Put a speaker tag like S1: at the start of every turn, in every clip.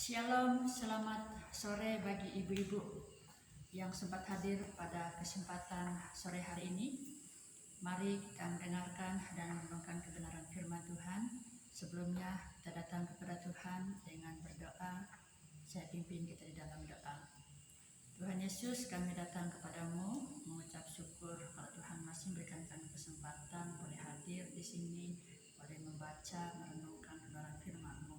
S1: Shalom, selamat sore bagi ibu-ibu yang sempat hadir pada kesempatan sore hari ini. Mari kita mendengarkan dan merenungkan kebenaran firman Tuhan. Sebelumnya kita datang kepada Tuhan dengan berdoa. Saya pimpin kita di dalam doa. Tuhan Yesus, kami datang kepadamu mengucap syukur kalau Tuhan masih memberikan kami kesempatan boleh hadir di sini, boleh membaca, merenungkan kebenaran firman-Mu.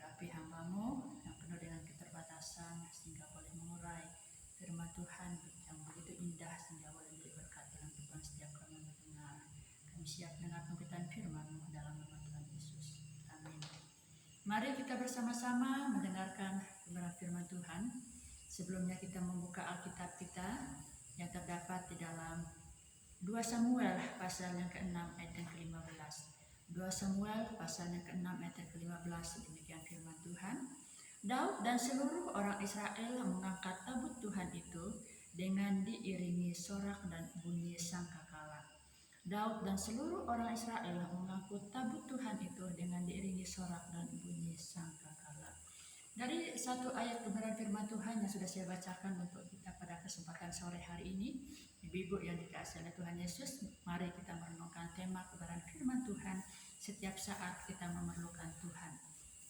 S1: Urapi hamba-Mu yang penuh dengan keterbatasan sehingga boleh mengurai firman Tuhan yang begitu indah sehingga boleh menjadi berkat dalam kehidupan setiap kami mendengar. Kami siap mendengar pemberitaan firman-Mu dalam nama Tuhan Yesus. Amin. Mari kita bersama-sama mendengarkan kebenaran firman Tuhan. Sebelumnya kita membuka Alkitab kita yang terdapat di dalam 2 Samuel pasal yang ke-6 ayat yang ke-15. 2 Samuel pasal yang ke-6 ayat yang ke-15, demikian firman Tuhan. Daud dan seluruh orang Israel mengangkat tabut Tuhan itu dengan diiringi sorak dan bunyi sangkakala. Daud dan seluruh orang Israel mengangkut tabut Tuhan itu dengan diiringi sorak dan bunyi sangkakala. Dari satu ayat kebenaran firman Tuhan yang sudah saya bacakan untuk kita pada kesempatan sore hari ini, ibu-ibu yang dikasihi oleh Tuhan Yesus, mari kita merenungkan tema kebenaran firman Tuhan. Setiap saat kita memerlukan Tuhan,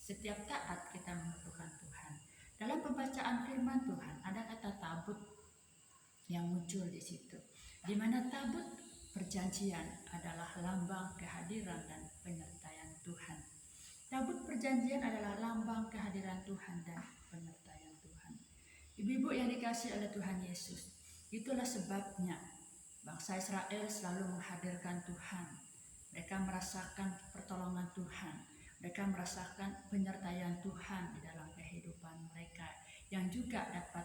S1: setiap saat kita memerlukan Tuhan. Dalam pembacaan firman Tuhan ada kata tabut yang muncul di situ, di mana tabut perjanjian adalah lambang kehadiran dan penyertaan Tuhan. Tabut perjanjian adalah lambang kehadiran Tuhan dan penyertaan Tuhan. Ibu-ibu yang dikasihi oleh Tuhan Yesus, itulah sebabnya bangsa Israel selalu menghadirkan Tuhan. Mereka merasakan pertolongan Tuhan. Mereka merasakan penyertaan Tuhan di dalam kehidupan mereka, yang juga dapat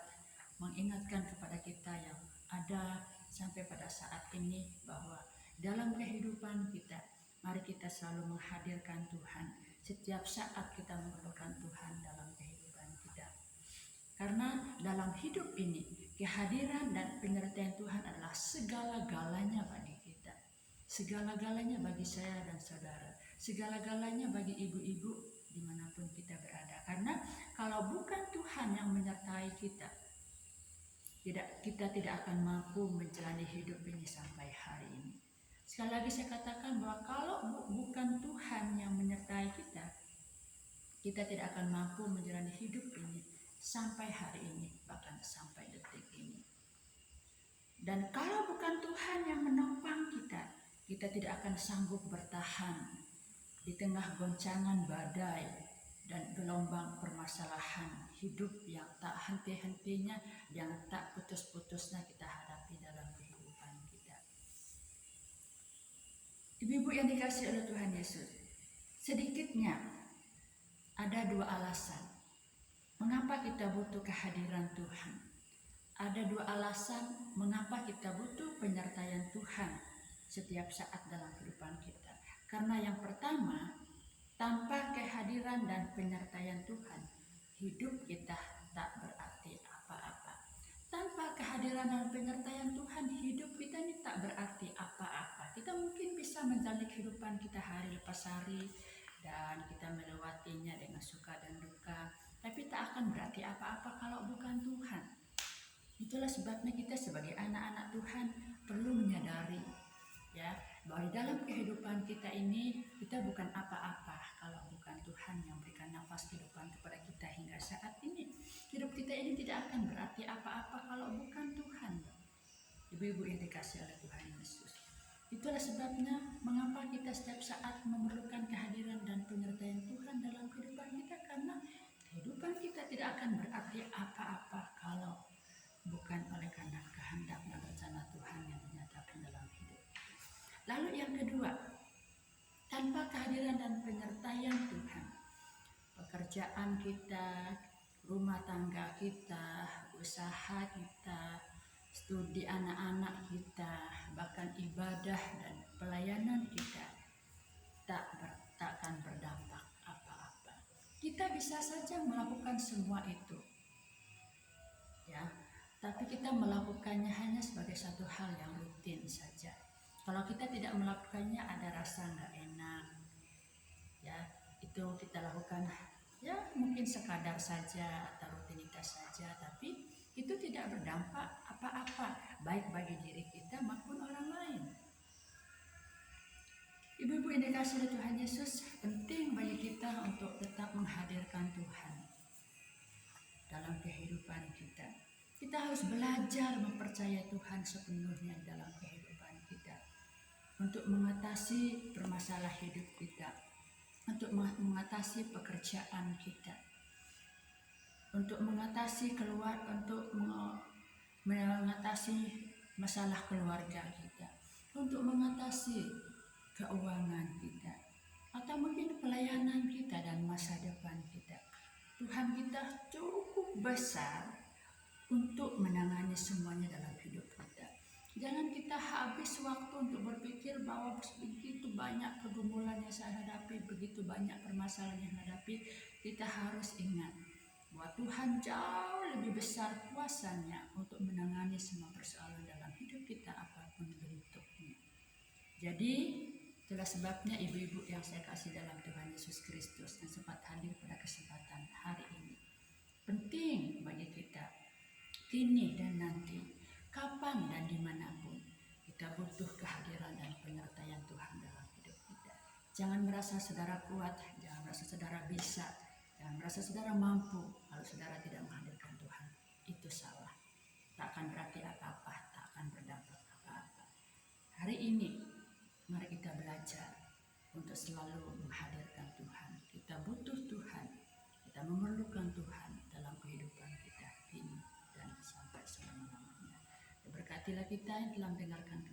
S1: mengingatkan kepada kita yang ada sampai pada saat ini bahwa dalam kehidupan kita, mari kita selalu menghadirkan Tuhan. Setiap saat kita memerlukan Tuhan dalam kehidupan kita. Karena dalam hidup ini, kehadiran dan penyertaan Tuhan adalah segala-galanya bagi kita. Segala-galanya bagi saya dan saudara. Segala-galanya bagi ibu-ibu dimanapun kita berada. Karena kalau bukan Tuhan yang menyertai kita, kita tidak akan mampu menjalani hidup ini sampai hari ini. Sekali lagi saya katakan bahwa kalau bukan Tuhan yang menyertai kita, kita tidak akan mampu menjalani hidup ini sampai hari ini, bahkan sampai detik ini. Dan kalau bukan Tuhan yang menopang kita, kita tidak akan sanggup bertahan di tengah goncangan badai dan gelombang permasalahan hidup yang tak henti-hentinya, yang tak putus-putusnya kita hadapi dalam kehidupan kita. Ibu-ibu yang dikasihi oleh Tuhan Yesus, sedikitnya ada 2 alasan mengapa kita butuh kehadiran Tuhan. Ada 2 alasan mengapa kita butuh penyertaan Tuhan setiap saat dalam kehidupan kita. Karena yang pertama, tanpa kehadiran dan penyertaan Tuhan, hidup kita tak berarti apa-apa. Tanpa kehadiran dan penyertaan Tuhan, hidup kita ini tak berarti apa-apa. Kita mungkin bisa menjalani kehidupan kita hari lepas hari dan kita melewatinya dengan suka dan duka, tapi tak akan berarti apa-apa kalau bukan Tuhan. Itulah sebabnya kita sebagai anak-anak Tuhan perlu menyadari ya, bahwa di dalam kehidupan kita ini kita bukan apa-apa kalau bukan Tuhan yang berikan nafas kehidupan kepada kita hingga saat ini. Hidup kita ini tidak akan berarti apa-apa kalau bukan Tuhan. Ibu-ibu yang dikasihi oleh Tuhan Yesus, itulah sebabnya mengapa kita setiap saat memerlukan kehadiran dan penyertaan Tuhan dalam kehidupan kita, karena kehidupan kita tidak akan berarti apa-apa kalau bukan oleh karena kehendak dan rencana Tuhan yang dinyatakan dalam hidup. Lalu yang kedua, tanpa kehadiran dan penyertaan Tuhan, pekerjaan kita, rumah tangga kita, usaha kita, studi anak-anak kita, bahkan ibadah dan pelayanan kita tak akan berdampak apa-apa. Kita bisa saja melakukan semua itu, ya, tapi kita melakukannya hanya sebagai satu hal yang rutin saja. Kalau kita tidak melakukannya ada rasa nggak enak, ya, itu kita lakukan ya mungkin sekadar saja atau rutinitas saja, tapi itu tidak berdampak apa-apa baik bagi diri kita maupun orang lain. Ibu-ibu yang dikasihi oleh Tuhan Yesus, penting bagi kita untuk tetap menghadirkan Tuhan dalam kehidupan kita. Kita harus belajar mempercayai Tuhan sepenuhnya dalam kehidupan kita, untuk mengatasi permasalahan hidup kita, untuk mengatasi pekerjaan kita, untuk mengatasi mengatasi masalah keluarga kita, untuk mengatasi keuangan kita, atau mungkin pelayanan kita dan masa depan kita. Tuhan kita cukup besar untuk menangani semuanya dalam hidup kita. Jangan kita habis waktu untuk berpikir bahwa begitu banyak pergumulan yang saya hadapi, begitu banyak permasalahan yang hadapi. Kita harus ingat bahwa Tuhan jauh lebih besar kuasanya untuk menangani semua persoalan dalam hidup kita apapun bentuknya. Jadi itulah sebabnya ibu-ibu yang saya kasih dalam Tuhan Yesus Kristus yang sempat hadir pada kesempatan hari ini, penting bagi kita kini dan nanti, kapan dan dimanapun, kita butuh kehadiran dan penyertaan Tuhan dalam hidup kita. Jangan merasa saudara kuat, jangan merasa saudara bisa, jangan merasa saudara mampu kalau saudara tidak menghadirkan Tuhan. Itu salah. Tak akan berarti apa-apa, tak akan berdampak apa-apa. Hari ini mari kita belajar untuk selalu menghadirkan Tuhan. Kita butuh Tuhan, kita memerlukan Tuhan dalam kehidupan kita ini dan sampai selama-lamanya. Berkatilah kita yang telah mendengarkan